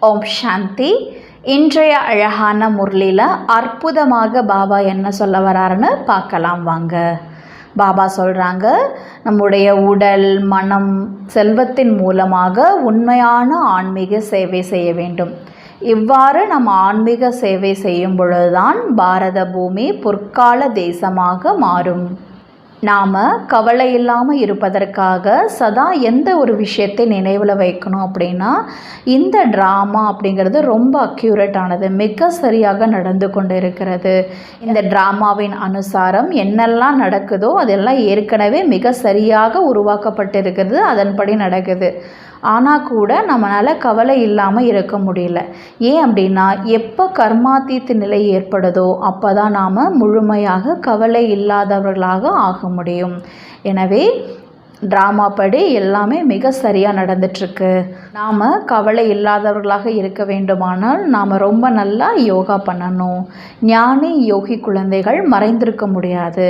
ஓம் சாந்தி. இன்றைய அழகான முரளியில் அற்புதமாக பாபா என்ன சொல்ல வராருன்னு பார்க்கலாம் வாங்க. பாபா சொல்கிறாங்க, நம்முடைய உடல் மனம் செல்வத்தின் மூலமாக உண்மையான ஆன்மீக சேவை செய்ய வேண்டும். இவ்வாறு நம்ம ஆன்மீக சேவை செய்யும் பொழுதுதான் பாரத பூமி பொற்கால தேசமாக மாறும். நாம் கவலை இல்லாமல் இருப்பதற்காக சதா எந்த ஒரு விஷயத்தை நினைவில் வைக்கணும் அப்படின்னா, இந்த ட்ராமா அப்படிங்கிறது ரொம்ப அக்யூரேட்டானது, மிக சரியாக நடந்து கொண்டு இருக்கிறது. இந்த ட்ராமாவின் அனுசாரம் என்னெல்லாம் நடக்குதோ அதெல்லாம் ஏற்கனவே மிக சரியாக உருவாக்கப்பட்டிருக்கிறது, அதன்படி நடக்குது. ஆனால் கூட நம்மளால் கவலை இல்லாமல் இருக்க முடியல. ஏன் அப்படின்னா, எப்போ கர்மாத்தீத் நிலை ஏற்படுதோ அப்போ தான் நாம் முழுமையாக கவலை இல்லாதவர்களாக ஆக முடியும். எனவே ட்ராமா படி எல்லாமே மிக சரியாக நடந்துட்டுருக்கு. நாம் கவலை இல்லாதவர்களாக இருக்க வேண்டுமானால் நாம் ரொம்ப நல்லா யோகா பண்ணணும். ஞானி யோகி குழந்தைகள் மறைந்திருக்க முடியாது.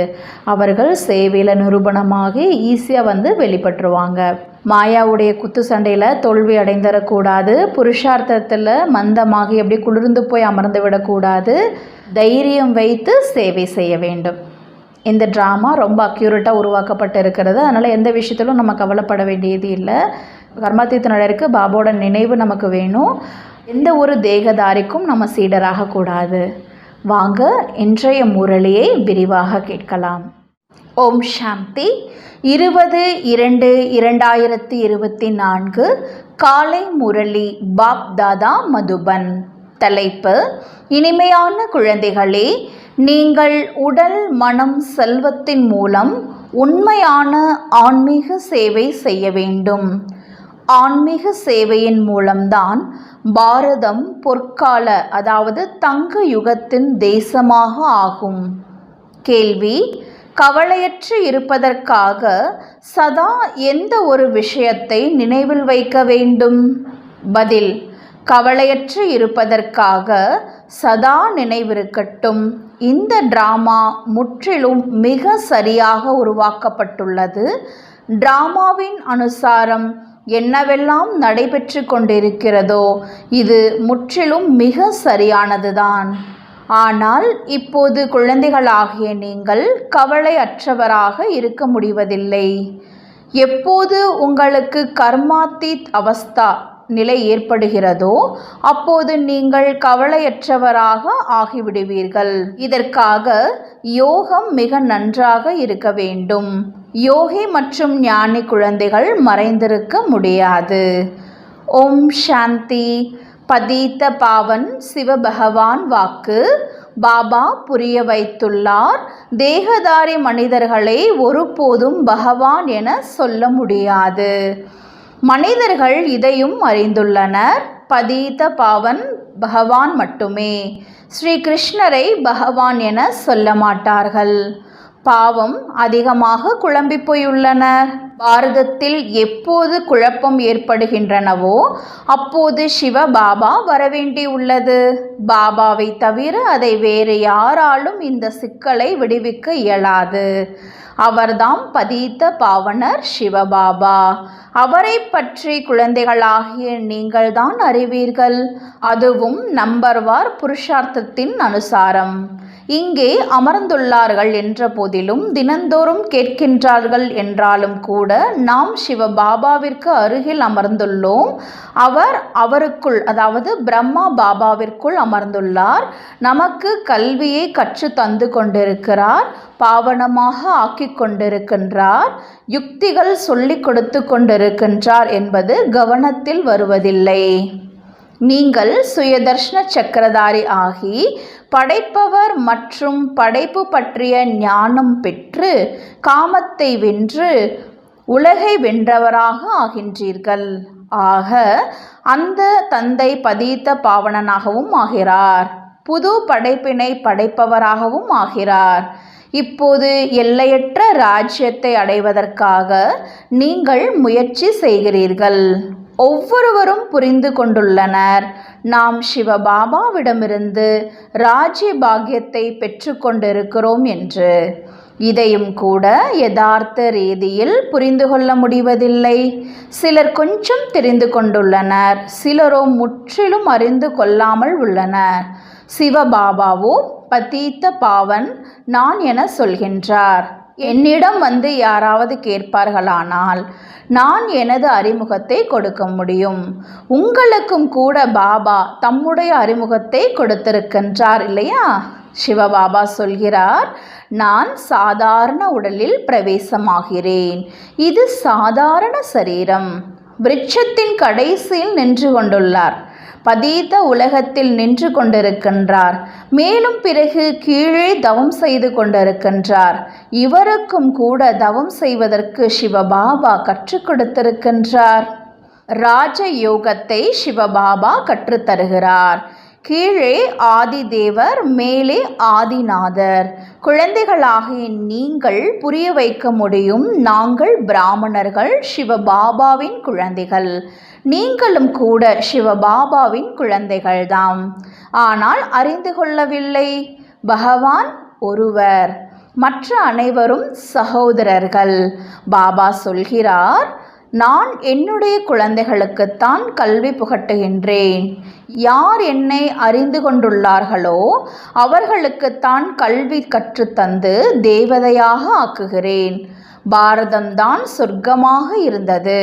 அவர்கள் சேவையில் நிரூபணமாக ஈஸியாக வெளிப்பட்டுருவாங்க. மாயாவுடைய குத்து சண்டையில் தோல்வி அடைந்துடக்கூடாது. புருஷார்த்தத்தில் மந்தமாக எப்படி குளிர்ந்து போய் அமர்ந்து விடக்கூடாது. தைரியம் வைத்து சேவை செய்ய வேண்டும். இந்த ட்ராமா ரொம்ப அக்யூரேட்டாக உருவாக்கப்பட்டு இருக்கிறது. அதனால் எந்த விஷயத்திலும் நம்ம கவலைப்பட வேண்டியது இல்லை. கர்மாத்தீத் நிலைக்கு பாபாவோட நினைவு நமக்கு வேணும். எந்த ஒரு தேகதாரிக்கும் நம்ம சீடராகக்கூடாது. வாங்க இன்றைய முரளியை விரிவாக கேட்கலாம். ஓம் சாந்தி. 20/2/2024 காலை முரளி பாப் தாதா மதுபன். தலைப்பு: இனிமையான குழந்தைகளே, நீங்கள் உடல் மனம் செல்வத்தின் மூலம் உண்மையான ஆன்மீக சேவை செய்ய வேண்டும். ஆன்மீக சேவையின் மூலம்தான் பாரதம் பொற்கால அதாவது தங்க யுகத்தின் தேசமாக ஆகும். கேள்வி: கவலையற்று இருப்பதற்காக சதா எந்த ஒரு விஷயத்தை நினைவில் வைக்க வேண்டும்? பதில்: கவலையற்று இருப்பதற்காக சதா நினைவிருக்கட்டும். இந்த டிராமா முற்றிலும் மிக சரியாக உருவாக்கப்பட்டுள்ளது. டிராமாவின் அனுசாரம் என்னவெல்லாம் நடைபெற்று கொண்டிருக்கிறதோ இது முற்றிலும் மிக சரியானதுதான். ஆனால் இப்போது குழந்தைகளாகிய நீங்கள் கவலையற்றவராக இருக்க முடிவதில்லை. எப்போது உங்களுக்கு கர்மாத்தீத் அவஸ்தா நிலை ஏற்படுகிறதோ அப்போது நீங்கள் கவலையற்றவராக ஆகிவிடுவீர்கள். இதற்காக யோகம் மிக நன்றாக இருக்க வேண்டும். யோகி மற்றும் ஞானி குழந்தைகள் மறைந்திருக்க முடியாது. ஓம் சாந்தி. பதீத்த பாவன் சிவபகவான் வாக்கு. பாபா புரிய வைத்துள்ளார், தேகதாரி மனிதர்களை ஒருபோதும் பகவான் என சொல்ல முடியாது. மனிதர்கள் இதையும் அறிந்துள்ளனர். பதீத்த பாவன் பகவான் மட்டுமே. ஸ்ரீ கிருஷ்ணரை பகவான் என சொல்ல மாட்டார்கள். பாவம் அதிகமாக குழம்பி போயுள்ளனர். பாரதத்தில் எப்போது குழப்பம் ஏற்படுகின்றனவோ அப்போது சிவ பாபா வரவேண்டியுள்ளது. பாபாவை தவிர அதை வேறு யாராலும் இந்த சிக்கலை விடுவிக்க இயலாது. அவர்தாம் பதீத்த பாவனர் சிவபாபா. அவரை பற்றி குழந்தைகளாகிய நீங்கள்தான் அறிவீர்கள். அதுவும் நம்பர்வார் புருஷார்த்தத்தின் அனுசாரம். இங்கே அமர்ந்துள்ளார்கள் என்ற போதிலும் தினந்தோறும் கேட்கின்றார்கள் என்றாலும் கூட நாம் சிவபாபாவிற்கு அருகில் அமர்ந்துள்ளோம். அவர் அவருக்குள் அதாவது பிரம்மா பாபாவிற்குள் அமர்ந்துள்ளார். நமக்கு கல்வியை கற்று தந்து கொண்டிருக்கிறார். பாவனமாக ஆக்கி கொண்டிருக்கின்றார். யுக்திகள் சொல்லிக் கொடுத்து கொண்டிருக்கின்றார் என்பது கவனத்தில் வருவதில்லை. நீங்கள் சுயதர்ஷன சக்கரதாரி ஆகி படைப்பவர் மற்றும் படைப்பு பற்றிய ஞானம் பெற்று காமத்தை வென்று உலகை வென்றவராக ஆகின்றீர்கள். ஆக அந்த தந்தை பதீத்த பாவனனாகவும் ஆகிறார். புது படைப்பினை படைப்பவராகவும் ஆகிறார். இப்போது எல்லையற்ற ராஜ்யத்தை அடைவதற்காக நீங்கள் முயற்சி செய்கிறீர்கள். ஒவ்வொருவரும் புரிந்து கொண்டுள்ளனர், நாம் சிவபாபாவிடமிருந்து ராஜ்ய பாக்கியத்தை பெற்று கொண்டிருக்கிறோம் என்று. இதையும் கூட யதார்த்த ரீதியில் புரிந்து கொள்ள முடிவதில்லை. சிலர் கொஞ்சம் தெரிந்து கொண்டுள்ளனர், சிலரோ முற்றிலும் அறிந்து கொள்ளாமல் உள்ளனர். சிவபாபாவோ பதீத்த பாவன் நான் என சொல்கின்றார். என்னிடம் வந்து யாராவது கேட்பார்களானால் நான் எனது அறிமுகத்தை கொடுக்க முடியும். உங்களுக்கும் கூட பாபா தம்முடைய அறிமுகத்தை கொடுத்திருக்கின்றார் இல்லையா? சிவபாபா சொல்கிறார், நான் சாதாரண உடலில் பிரவேசமாகிறேன். இது சாதாரண சரீரம். விருட்சத்தின் கடைசியில் நின்று கொண்டுள்ளார். பதீத உலகத்தில் நின்று கொண்டிருக்கின்றார். மேலும் பிறகு கீழே தவம் செய்து கொண்டிருக்கின்றார். இவருக்கும் கூட தவம் செய்வதற்கு சிவபாபா கற்றுக் கொடுத்திருக்கின்றார். ராஜ யோகத்தை சிவபாபா கற்றுத்தருகிறார். கீழே ஆதிதேவர், மேலே ஆதிநாதர். குழந்தைகளாகிய நீங்கள் புரிய வைக்க முடியும், நாங்கள் பிராமணர்கள், சிவபாபாவின் குழந்தைகள். நீங்களும் கூட சிவபாபாவின் குழந்தைகள்தாம். ஆனால் அறிந்து கொள்ளவில்லை. பகவான் ஒருவர், மற்ற அனைவரும் சகோதரர்கள். பாபா சொல்கிறார், நான் என்னுடைய குழந்தைகளுக்குத்தான் கல்வி புகட்டுகின்றேன். யார் என்னை அறிந்து கொண்டுள்ளார்களோ அவர்களுக்குத்தான் கல்வி கற்றுத்தந்து தேவதையாக ஆக்குகிறேன். பாரதம்தான் சொர்க்கமாக இருந்தது,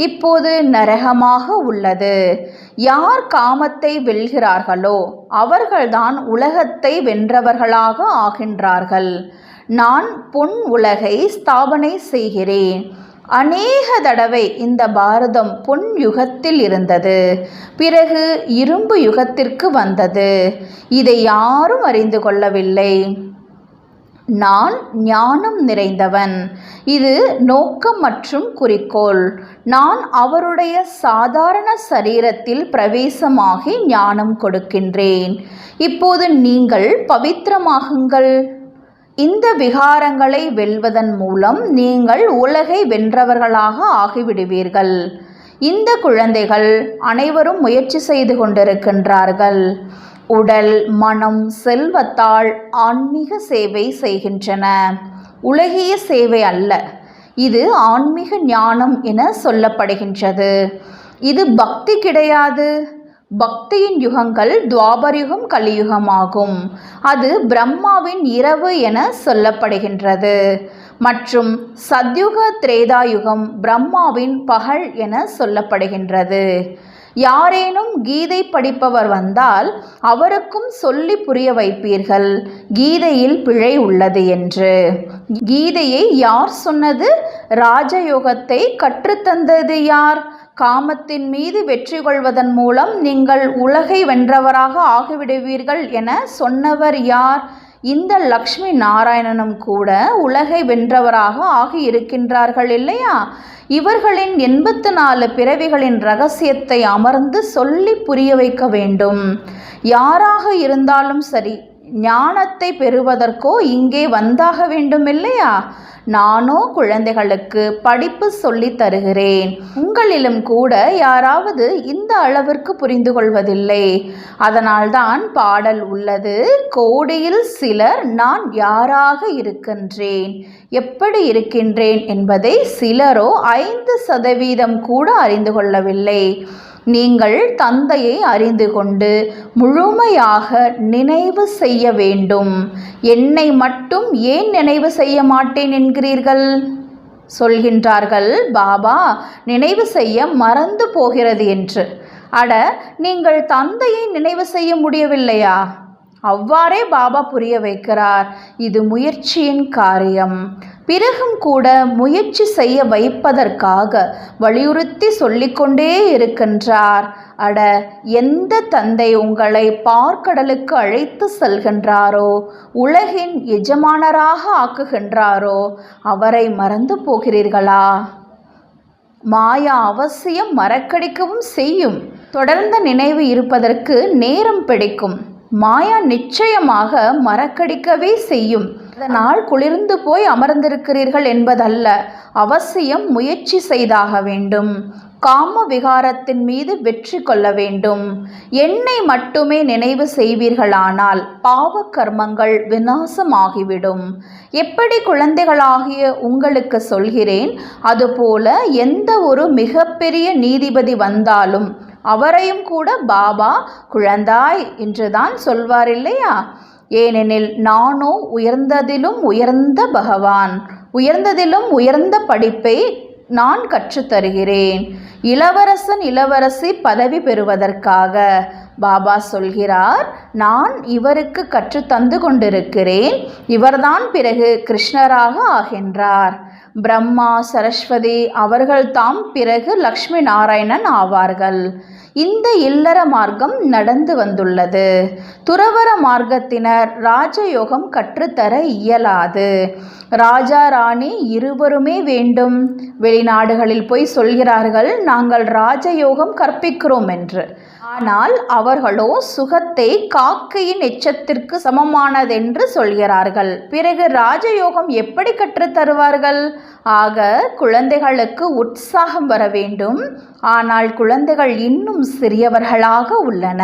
இப்போது நரகமாக உள்ளது. யார் காமத்தை வெல்கிறார்களோ அவர்கள்தான் உலகத்தை வென்றவர்களாக ஆகின்றார்கள். நான் பொன் உலகை ஸ்தாபனை செய்கிறேன். அநேக தடவை இந்த பாரதம் பொன் யுகத்தில் இருந்தது, பிறகு இரும்பு யுகத்திற்கு வந்தது. இதை யாரும் அறிந்து கொள்ளவில்லை. நான் ஞானம் நிறைந்தவன். இது நோக்கம் மற்றும் குறிக்கோள். நான் அவருடைய சாதாரண சரீரத்தில் பிரவேசமாகி ஞானம் கொடுக்கின்றேன். இப்போது நீங்கள் பவித்திரமாகுங்கள். இந்த விகாரங்களை வெல்வதன் மூலம் நீங்கள் உலகை வென்றவர்களாக ஆகிவிடுவீர்கள். இந்த குழந்தைகள் அனைவரும் முயற்சி செய்து கொண்டிருக்கின்றார்கள். உடல், மனம், செல்வத்தால் ஆன்மீக சேவை செய்கின்றன. உலகிய சேவை அல்ல, இது ஆன்மீக ஞானம் என சொல்லப்படுகின்றது. இது பக்தி கிடையாது. பக்தியின் யுகங்கள் துவாபரயுகம், கலியுகமாகும். அது பிரம்மாவின் இரவு என சொல்லப்படுகின்றது. மற்றும் சத்யுக, திரேதாயுகம் பிரம்மாவின் பகல் என சொல்லப்படுகின்றது. யாரேனும் கீதை படிப்பவர் வந்தால் அவருக்கும் சொல்லி புரிய வைப்பீர்கள், கீதையில் பிழை உள்ளது என்று. கீதையை யார் சொன்னது? ராஜயோகத்தை கற்றுத்தந்தது யார்? காமத்தின் மீது வெற்றி கொள்வதன் மூலம் நீங்கள் உலகை வென்றவராக ஆகிவிடுவீர்கள் என சொன்னவர் யார்? இந்த லக்ஷ்மி நாராயணனும் கூட உலகை வென்றவராக ஆகி இருக்கின்றார்கள் இல்லையா? இவர்களின் 84 பிறவிகளின் இரகசியத்தை அமர்ந்து சொல்லி புரிய வைக்க வேண்டும். யாராக இருந்தாலும் சரி, ஞானத்தை பெறுவதற்கோ இங்கே வந்தாக வேண்டும் இல்லையா? நானோ குழந்தைகளுக்கு படிப்பு சொல்லி தருகிறேன். உங்களிலும் கூட யாராவது இந்த அளவிற்கு புரிந்து கொள்வதில்லை. அதனால்தான் பாடல் உள்ளது, கோடியில் சிலர் நான் யாராக இருக்கின்றேன், எப்படி இருக்கின்றேன் என்பதை சிலரோ 5% கூட அறிந்து கொள்ளவில்லை. நீங்கள் தந்தையை அறிந்து கொண்டு முழுமையாக நினைவு செய்ய வேண்டும். என்னை மட்டும் ஏன் நினைவு செய்ய மாட்டேன் என்கிறீர்கள்? சொல்கின்றார்கள், பாபா நினைவு செய்ய மறந்து போகிறது என்று. அட, நீங்கள் தந்தையை நினைவு செய்ய முடியவில்லையா? அவ்வாறே பாபா புரிய வைக்கிறார். இது முயற்சியின் காரியம். பிறகும் கூட முயற்சி செய்ய வைப்பதற்காக வலியுறுத்தி சொல்லிக்கொண்டே இருக்கின்றார். அட, எந்த தந்தை உங்களை பார்க்கடலுக்கு அழைத்து செல்கின்றாரோ, உலகின் எஜமானராக ஆக்குகின்றாரோ, அவரை மறந்து போகிறீர்களா? மாயா அவசியம் மறக்கடிக்கவும் செய்யும். தொடர்ந்த நினைவு இருப்பதற்கு நேரம் பிடிக்கும். மாயா நிச்சயமாக மறக்கடிக்கவே செய்யும். அதனால் குளிர்ந்து போய் அமர்ந்திருக்கிறீர்கள் என்பதல்ல, அவசியம் முயற்சி செய்தாக வேண்டும். காம விகாரத்தின் மீது வெற்றி கொள்ள வேண்டும். என்னை மட்டுமே நினைவு செய்வீர்களானால் பாவ கர்மங்கள் விநாசமாகிவிடும். எப்படி குழந்தைகளாகிய உங்களுக்கு சொல்கிறேன், அதுபோல எந்த ஒரு மிகப்பெரிய நீதிபதி வந்தாலும் அவரையும் கூட பாபா குழந்தாய் என்றுதான் சொல்வார் இல்லையா? ஏனெனில் நானோ உயர்ந்ததிலும் உயர்ந்த பகவான், உயர்ந்ததிலும் உயர்ந்த படிப்பை நான் கற்றுத்தருகிறேன். இளவரசன் இளவரசி பதவி பெறுவதற்காக பாபா சொல்கிறார், நான் இவருக்கு கற்றுத்தந்து கொண்டிருக்கிறேன். இவர்தான் பிறகு கிருஷ்ணராக ஆகின்றார். பிரம்மா சரஸ்வதி அவர்கள்தாம் பிறகு லக்ஷ்மி நாராயணன் ஆவார்கள். இந்த இல்லற மார்க்கம் நடந்து வந்துள்ளது. துறவர மார்க்கத்தினர் ராஜயோகம் கற்றுத்தர இயலாது. ராஜா ராணி இருவருமே வேண்டும். வெளிநாடுகளில் போய் சொல்கிறார்கள், நாங்கள் ராஜயோகம் கற்பிக்கிறோம் என்று. ஆனால் அவர்களோ சுகத்தை காக்கையின் எச்சத்திற்கு சமமானதென்று சொல்கிறார்கள். பிறகு ராஜயோகம் எப்படி கற்றுத்தருவார்கள்? ஆக குழந்தைகளுக்கு உற்சாகம் வர வேண்டும். ஆனால் குழந்தைகள் இன்னும் சிறியவர்களாக உள்ளன.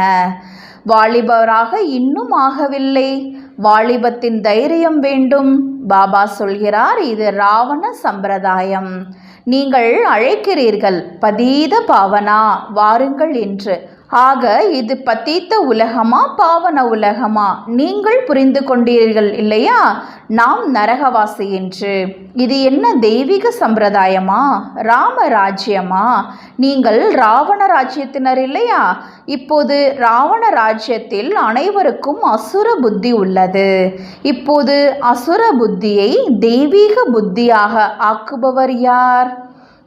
வாலிபராக இன்னும் ஆகவில்லை. வாலிபத்தின் தைரியம் வேண்டும். பாபா சொல்கிறார், இது ராவண சம்பிரதாயம். நீங்கள் அழைக்கிறீர்கள் பதீத பாவனா வாருங்கள் என்று. ஆக இது பதீத்த உலகமா பாவன உலகமா? நீங்கள் புரிந்து கொண்டீர்கள் இல்லையா? நாம் நரகவாசி என்று. இது என்ன தெய்வீக சம்பிரதாயமா? ராமராஜ்யமா? நீங்கள் ராவண ராஜ்யத்தினர் இல்லையா? இப்போது ராவண ராஜ்யத்தில் அனைவருக்கும் அசுர புத்தி உள்ளது. இப்போது அசுர புத்தியை தெய்வீக புத்தியாக ஆக்குபவர் யார்?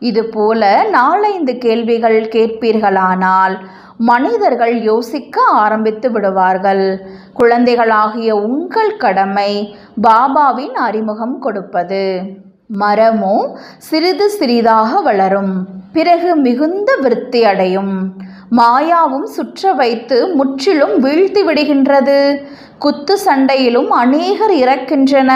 இதுபோல 4-5 கேள்விகள் கேட்பீர்களானால் மனிதர்கள் யோசிக்க ஆரம்பித்து விடுவார்கள். குழந்தைகளாகிய உங்கள் கடமை பாபாவின் அறிமுகம் கொடுப்பது. மரமோ சிறிது சிறிதாக வளரும், பிறகு மிகுந்த விருத்தி அடையும். மாயாவும் சுற்ற வைத்து முற்றிலும் வீழ்த்தி விடுகின்றது. குத்து சண்டையிலும் அநேகர் இறக்கின்றன,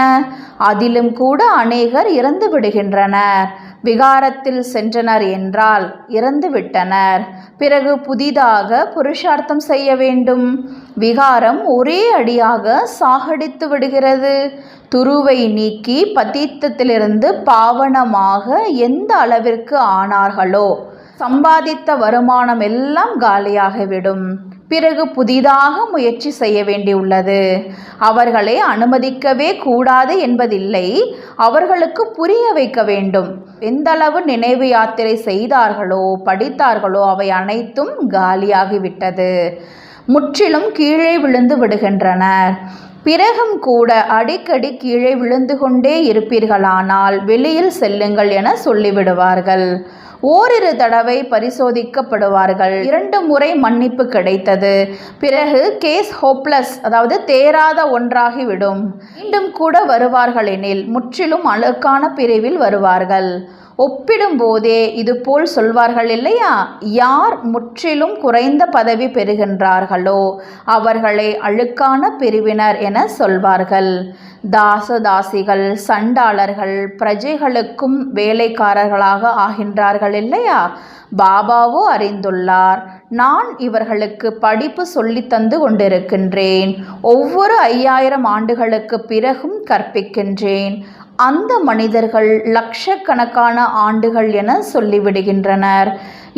அதிலும் கூட அநேகர் இறந்து விடுகின்றனர். விகாரத்தில் சென்றனர் என்றால் இறந்து விட்டனர். பிறகு புதிதாக புருஷார்த்தம் செய்ய வேண்டும். விகாரம் ஒரே அடியாக சாகடித்து விடுகிறது. துருவை நீக்கி பதீத்தத்திலிருந்து பாவனமாக எந்த அளவிற்கு ஆனார்களோ சம்பாதித்த வருமானம் எல்லாம் காலியாகிவிடும். பிறகு புதிதாக முயற்சி செய்ய வேண்டியுள்ளது. அவர்களை அனுமதிக்கவே கூடாது என்பதில்லை, அவர்களுக்கு புரிய வைக்க வேண்டும். எந்தளவு நினைவு யாத்திரை செய்தார்களோ படித்தார்களோ அவை அனைத்தும் காலியாகிவிட்டது. முற்றிலும் கீழே விழுந்து விடுகின்றனர். பிறகும் கூட அடிக்கடி கீழே விழுந்து கொண்டே இருப்பீர்களானால் வெளியில் செல்லுங்கள் என சொல்லிவிடுவார்கள். ஓரிரு தடவை பரிசோதிக்கப்படுவார்கள். 2 முறை மன்னிப்பு கிடைத்தது. பிறகு கேஸ் ஹோப்லெஸ், அதாவது தேராத ஒன்றாகிவிடும். மீண்டும் கூட வருவார்கள் எனில் முற்றிலும் அழுக்கான பிரிவில் வருவார்கள். ஒப்பிடும் போதே இதுபோல் சொல்வார்கள் இல்லையா? யார் முற்றிலும் குறைந்த பதவி பெறுகின்றார்களோ அவர்களை அழுக்கான பிரிவினர் என சொல்வார்கள். தாசதாசிகள் சண்டாளர்கள் பிரஜைகளுக்கும் வேலைக்காரர்களாக ஆகின்றார்கள் இல்லையா? பாபாவோ அறிந்துள்ளார். நான் இவர்களுக்கு படிப்பு சொல்லி தந்து கொண்டிருக்கின்றேன். ஒவ்வொரு 5000 ஆண்டுகளுக்கு பிறகும் கற்பிக்கின்றேன். அந்த மனிதர்கள் லட்சக்கணக்கான ஆண்டுகள் என சொல்லிவிடுகின்றனர்.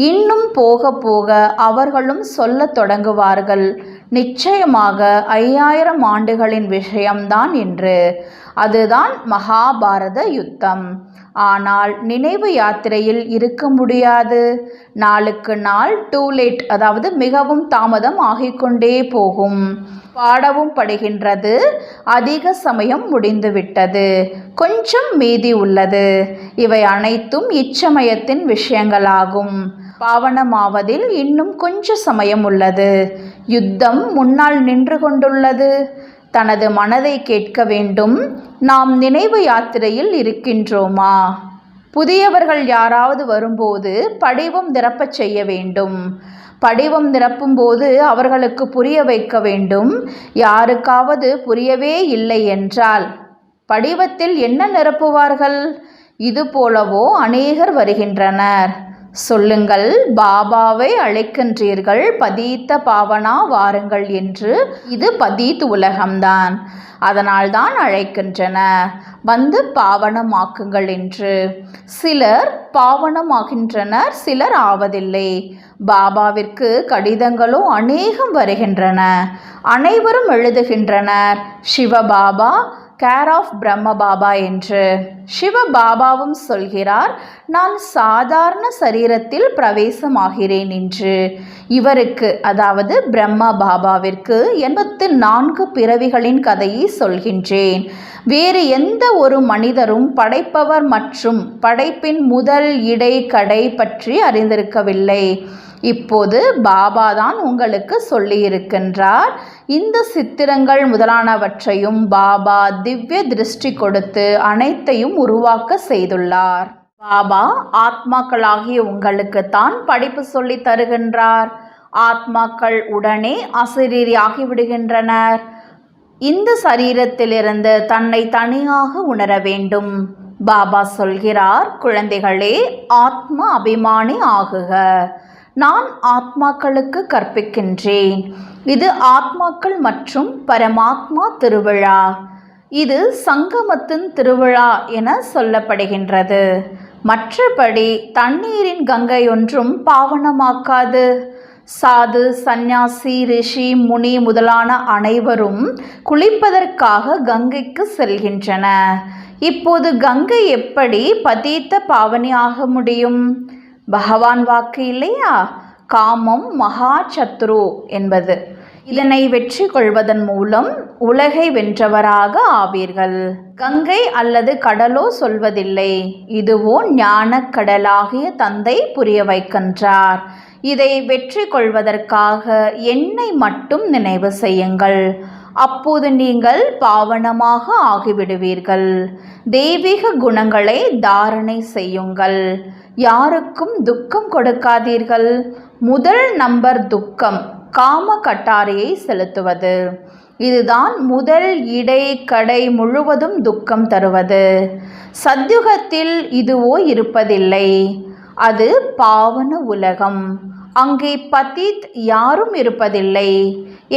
இன்னும் போக போக அவர்களும் சொல்லத் தொடங்குவார்கள், நிச்சயமாக 5000 ஆண்டுகளின் விஷயம்தான் என்று. அதுதான் மகாபாரத யுத்தம். ஆனால் நினைவு யாத்திரையில் இருக்க முடியாது. நாளுக்கு நாள் டூ லேட், அதாவது மிகவும் தாமதம் ஆகிக்கொண்டே போகும். பாடவும் படுகின்றது. அதிக சமயம் முடிந்துவிட்டது, கொஞ்சம் மீதி உள்ளது. இவை அனைத்தும் இச்சமயத்தின் விஷயங்களாகும். பாவனமாவதில் இன்னும் கொஞ்ச சமயம் உள்ளது. யுத்தம் முன்னால் நின்று கொண்டுள்ளது. தனது மனதை கேட்க வேண்டும். நாம் நினைவு யாத்திரையில் இருக்கின்றோமா? புதியவர்கள் யாராவது வரும்போது படிவம் நிரப்பச் செய்ய வேண்டும். படிவம் நிரப்பும் போது அவர்களுக்கு புரிய வைக்க வேண்டும். யாருக்காவது புரியவே இல்லை என்றால் படிவத்தில் என்ன நிரப்புவார்கள்? இது போலவோ அநேகர் வருகின்றனர். சொல்லுங்கள், பாபாவை அழைக்கின்றீர்கள், பதீத்த பாவனா வாருங்கள் என்று. இது பதீத் உலகம்தான், அதனால்தான் அழைக்கின்றனர், வந்து பாவனமாக்குங்கள் என்று. சிலர் பாவனமாகின்றனர், சிலர் ஆவதில்லை. பாபாவிற்கு கடிதங்களோ அநேகம் வருகின்றன. அனைவரும் எழுதுகின்றனர், சிவபாபா, கேர் ஆஃப் பிரம்ம பாபா என்று. சிவபாபாவும் சொல்கிறார், நான் சாதாரண சரீரத்தில் பிரவேசமாகிறேன் என்று. இவருக்கு, அதாவது பிரம்ம பாபாவிற்கு 84 பிறவிகளின் கதையை சொல்கின்றேன். வேறு எந்த ஒரு மனிதரும் படைப்பவர் மற்றும் படைப்பின் முதல் இடை கடை பற்றி அறிந்திருக்கவில்லை. இப்போது பாபா தான் உங்களுக்கு சொல்லியிருக்கின்றார். இந்த சித்திரங்கள் முதலானவற்றையும் பாபா திவ்ய திருஷ்டி கொடுத்து அனைத்தையும் உருவாக்க செய்துள்ளார். பாபா ஆத்மாக்களாகிய உங்களுக்கு தான் படிப்பு சொல்லி தருகின்றார். ஆத்மாக்கள் உடனே அசரீரியாகி விடுகின்றனர். இந்த சரீரத்திலிருந்து தன்னை தனியாக உணர வேண்டும். பாபா சொல்கிறார், குழந்தைகளே, ஆத்ம அபிமானி ஆகுக. நான் ஆத்மாக்களுக்கு கற்பிக்கின்றேன். இது ஆத்மாக்கள் மற்றும் பரமாத்மா திருவிழா. இது சங்கமத்தின் திருவிழா என சொல்லப்படுகின்றது. மற்றபடி தண்ணீரின் கங்கை ஒன்றும் பாவனமாக்காது. சாது, சந்நியாசி, ரிஷி, முனி முதலான அனைவரும் குளிப்பதற்காக கங்கைக்கு செல்கின்றனர். இப்போது கங்கை எப்படி பதீத்த பாவனி ஆக முடியும்? பகவான் வாக்கு இல்லையா? காமம் மகா சத்ரு என்பது. இதனை வெற்றி கொள்வதன் மூலம் உலகை வென்றவராக ஆவீர்கள். கங்கை அல்லது கடலோ சொல்வதில்லை. இதுவோ ஞான கடலாகிய தந்தை புரிய வைக்கின்றார். இதை வெற்றி கொள்வதற்காக என்னை மட்டும் நினைவு செய்யுங்கள். அப்போது நீங்கள் பாவனமாக ஆகிவிடுவீர்கள். தெய்வீக குணங்களை தாரணை செய்யுங்கள். யாருக்கும் துக்கம் கொடுக்காதீர்கள். முதல் நம்பர் துக்கம் காம கட்டாரியை செலுத்துவது. இதுதான் முதல் இடை கடை முழுவதும் துக்கம் தருவது. சத்யுகத்தில் இதுவோ இருப்பதில்லை. அது பாவன உலகம். அங்கே பதீத் யாரும் இருப்பதில்லை.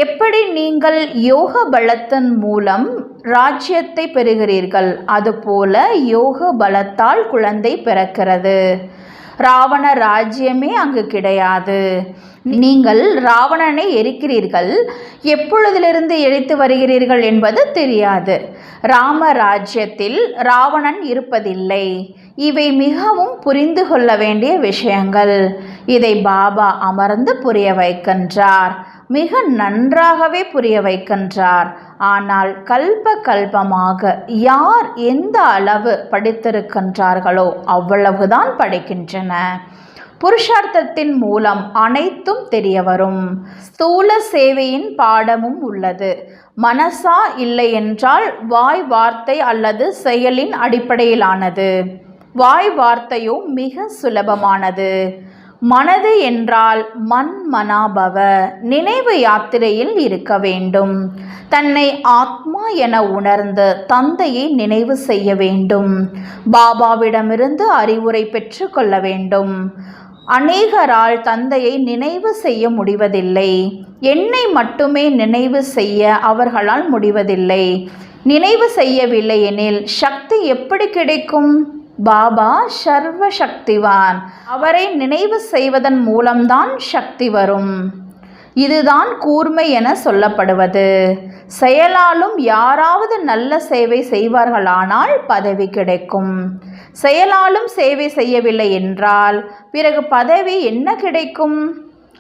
எப்படி நீங்கள் யோக பலத்தின் மூலம் ராஜ்யத்தை பெறுகிறீர்கள், அதுபோல யோக பலத்தால் குழந்தை பிறக்கிறது. ராவண ராஜ்யமே அங்கு கிடையாது. நீங்கள் ராவணனை எரிக்கிறீர்கள். எப்பொழுதிலிருந்து எரித்து வருகிறீர்கள் என்பது தெரியாது. ராம ராஜ்யத்தில் ராவணன் இருப்பதில்லை. இவை மிகவும் புரிந்து கொள்ள வேண்டிய விஷயங்கள். இதை பாபா அமர்ந்து புரிய வைக்கின்றார். மிக நன்றாகவே புரிய வைக்கின்றார். ஆனால் கல்ப கல்பமாக யார் எந்த அளவு படித்திருக்கின்றார்களோ அவ்வளவுதான் படிக்கின்றன. புருஷார்த்தத்தின் மூலம் அனைத்தும் தெரிய வரும். ஸ்தூல சேவையின் பாடமும் உள்ளது. மனசா இல்லை என்றால் வாய் வார்த்தை அல்லது செயலின் அடிப்படையிலானது. வாய் வார்த்தையோ மிக சுலபமானது. மனது என்றால் மன் மனாபவ, நினைவு யாத்திரையில் இருக்க வேண்டும். தன்னை ஆத்மா என உணர்ந்து தந்தையை நினைவு செய்ய வேண்டும். பாபாவிடமிருந்து அறிவுரை பெற்று கொள்ள வேண்டும். அநேகரால் தந்தையை நினைவு செய்ய முடிவதில்லை. என்னை மட்டுமே நினைவு செய்ய அவர்களால் முடிவதில்லை. நினைவு செய்யவில்லை எனில் சக்தி எப்படி கிடைக்கும்? பாபா சர்வ சக்திவான். அவரை நினைவு செய்வதன் மூலம்தான் சக்தி வரும். இதுதான் கூர்மை என சொல்லப்படுவது. செயலாலும் யாராவது நல்ல சேவை செய்வார்களானால் பதவி கிடைக்கும். செயலாலும் சேவை செய்யவில்லை என்றால் பிறகு பதவி என்ன கிடைக்கும்?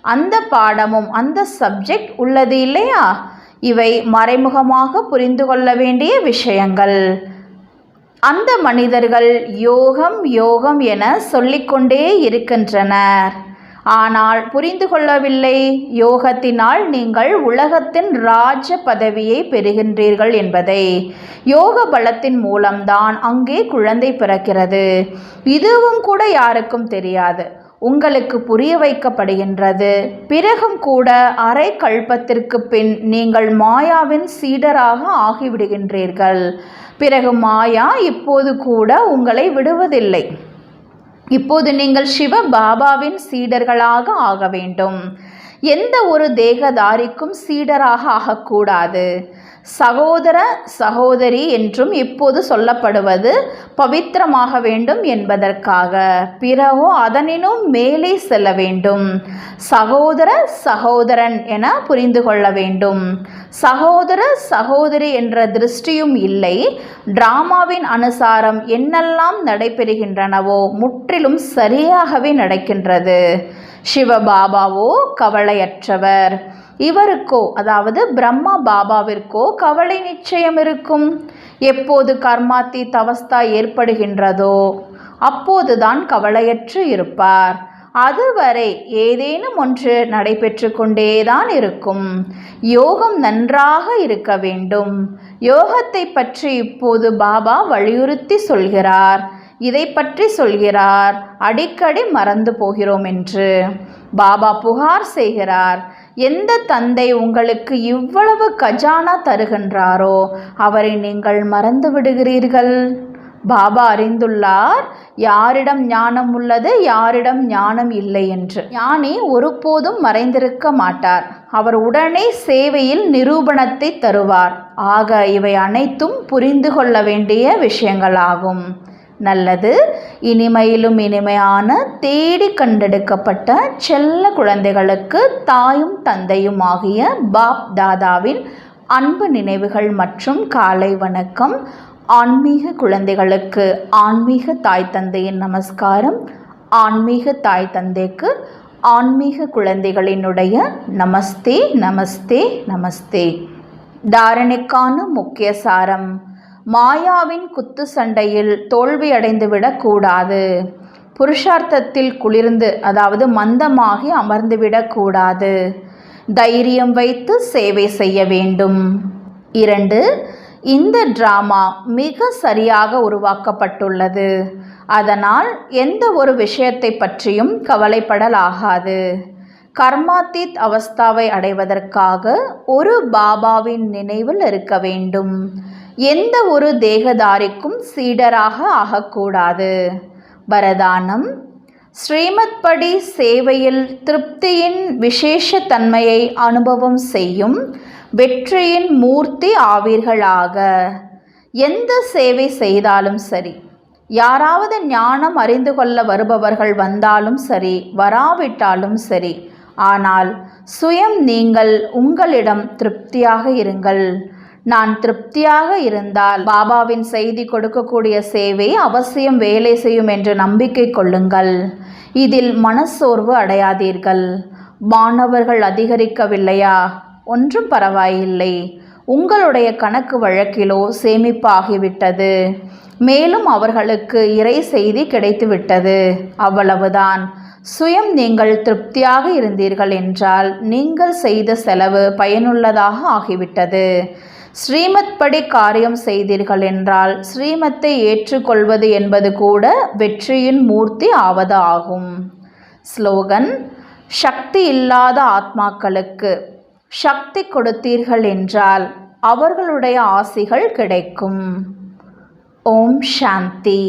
அந்த பாடமும் அந்த சப்ஜெக்ட் உள்ளது இல்லையா? இவை மறைமுகமாக புரிந்து கொள்ள வேண்டிய விஷயங்கள். அந்த மனிதர்கள் யோகம் யோகம் என சொல்லிக்கொண்டே இருக்கின்றனர். ஆனால் புரிந்து கொள்ளவில்லை. யோகத்தினால் நீங்கள் உலகத்தின் ராஜ பதவியை பெறுகின்றீர்கள் என்பதை. யோக பலத்தின் மூலம்தான் அங்கே குழந்தை பிறக்கிறது. இதுவும் கூட யாருக்கும் தெரியாது. உங்களுக்கு புரிய வைக்கப்படுகின்றது. பிறகும் கூட அரை கல்பத்திற்கு பின் நீங்கள் மாயாவின் சீடராக ஆகிவிடுகின்றீர்கள். பிறகு மாயா இப்போது கூட உங்களை விடுவதில்லை. இப்போது நீங்கள் சிவ பாபாவின் சீடர்களாக ஆக வேண்டும். எந்த ஒரு தேகதாரிக்கும் சீடராக ஆகக்கூடாது. சகோதர சகோதரி என்றும் இப்போது சொல்லப்படுவது பவித்திரமாக வேண்டும் என்பதற்காக. பிறகோ அதனினும் மேலே செல்ல வேண்டும். சகோதர சகோதரன் என புரிந்து கொள்ள வேண்டும். சகோதர சகோதரி என்ற திருஷ்டியும் இல்லை. டிராமாவின் அனுசாரம் என்னெல்லாம் நடைபெறுகின்றனவோ முற்றிலும் சரியாகவே நடக்கின்றது. சிவபாபாவோ கவலையற்றவர். இவருக்கோ, அதாவது பிரம்மா பாபாவிற்கோ கவலை நிச்சயம் இருக்கும். எப்போது கர்மாத்தீத் அவஸ்தா ஏற்படுகின்றதோ அப்போதுதான் கவலையற்று இருப்பார். அதுவரை ஏதேனும் ஒன்று நடைபெற்று கொண்டேதான் இருக்கும். யோகம் நன்றாக இருக்க வேண்டும். யோகத்தை பற்றி இப்போது பாபா வலியுறுத்தி சொல்கிறார். இதை பற்றி சொல்கிறார். அடிக்கடி மறந்து போகிறோம் என்று பாபா புகார் செய்கிறார். எந்த தந்தை உங்களுக்கு இவ்வளவு கஜானா தருகின்றாரோ அவரை நீங்கள் மறந்து விடுகிறீர்கள். பாபா அறிந்துள்ளார் யாரிடம் ஞானம் உள்ளது, யாரிடம் ஞானம் இல்லை என்று. ஞானி ஒருபோதும் மறைந்திருக்க மாட்டார். அவர் உடனே சேவையில் நிரூபணத்தை தருவார். ஆக இவை அனைத்தும் புரிந்து கொள்ள வேண்டிய விஷயங்களாகும். நல்லது. இனிமையிலும் இனிமையான தேடி கண்டெடுக்கப்பட்ட செல்ல குழந்தைகளுக்கு தாயும் தந்தையும் ஆகிய பாப் தாதாவின் அன்பு நினைவுகள் மற்றும் காலை வணக்கம். ஆன்மீக குழந்தைகளுக்கு ஆன்மீக தாய் தந்தையின் நமஸ்காரம். ஆன்மீக தாய் தந்தைக்கு ஆன்மீக குழந்தைகளினுடைய நமஸ்தே நமஸ்தே நமஸ்தே. தாரணைக்கான முக்கிய சாரம்: மாயாவின் குத்து சண்டையில் தோல்வியடைந்துவிடக்கூடாது. புருஷார்த்தத்தில் குளிர்ந்து, அதாவது மந்தமாகி அமர்ந்துவிடக்கூடாது. தைரியம் வைத்து சேவை செய்ய வேண்டும். 2. இந்த டிராமா மிக சரியாக உருவாக்கப்பட்டுள்ளது. அதனால் எந்த ஒரு விஷயத்தை பற்றியும் கவலைப்படலாகாது. கர்மாத்தீத் அவஸ்தாவை அடைவதற்காக ஒரு பாபாவின் நினைவில் இருக்க வேண்டும். எந்த ஒரு தேகதாரிக்கும் சீடராக ஆகக்கூடாது. வரதானம்: ஸ்ரீமத் படி சேவையில் திருப்தியின் விசேஷ தன்மையை அனுபவம் செய்யும் வெற்றியின் மூர்த்தி ஆவீர்களாக. எந்த சேவை செய்தாலும் சரி, யாராவது ஞானம் அறிந்து கொள்ள வருபவர்கள் வந்தாலும் சரி, வராவிட்டாலும் சரி, ஆனால் சுயம் நீங்கள் உங்களிடம் திருப்தியாக இருங்கள். நான் திருப்தியாக இருந்தால் பாபாவின் செய்தி கொடுக்கக்கூடிய சேவை அவசியம் வேலை செய்யும் என்று நம்பிக்கை கொள்ளுங்கள். இதில் மனசோர்வு அடையாதீர்கள். மாணவர்கள் அதிகரிக்கவில்லையா? ஒன்றும் பரவாயில்லை. உங்களுடைய கணக்கு வழக்கிலோ சேமிப்பாகிவிட்டது. மேலும் அவர்களுக்கு இறை செய்தி கிடைத்துவிட்டது. அவ்வளவுதான். சுயம் நீங்கள் திருப்தியாக இருந்தீர்கள் என்றால் நீங்கள் செய்த செலவு பயனுள்ளதாக ஆகிவிட்டது. ஸ்ரீமத் படி காரியம் செய்தீர்கள் என்றால் ஸ்ரீமத்தை ஏற்றுக்கொள்வது என்பது கூட வெற்றியின் மூர்த்தி ஆவது ஆகும். ஸ்லோகன்: சக்தி இல்லாத ஆத்மாக்களுக்கு சக்தி கொடுத்தீர்கள் என்றால் அவர்களுடைய ஆசிகள் கிடைக்கும். ஓம் சாந்தி.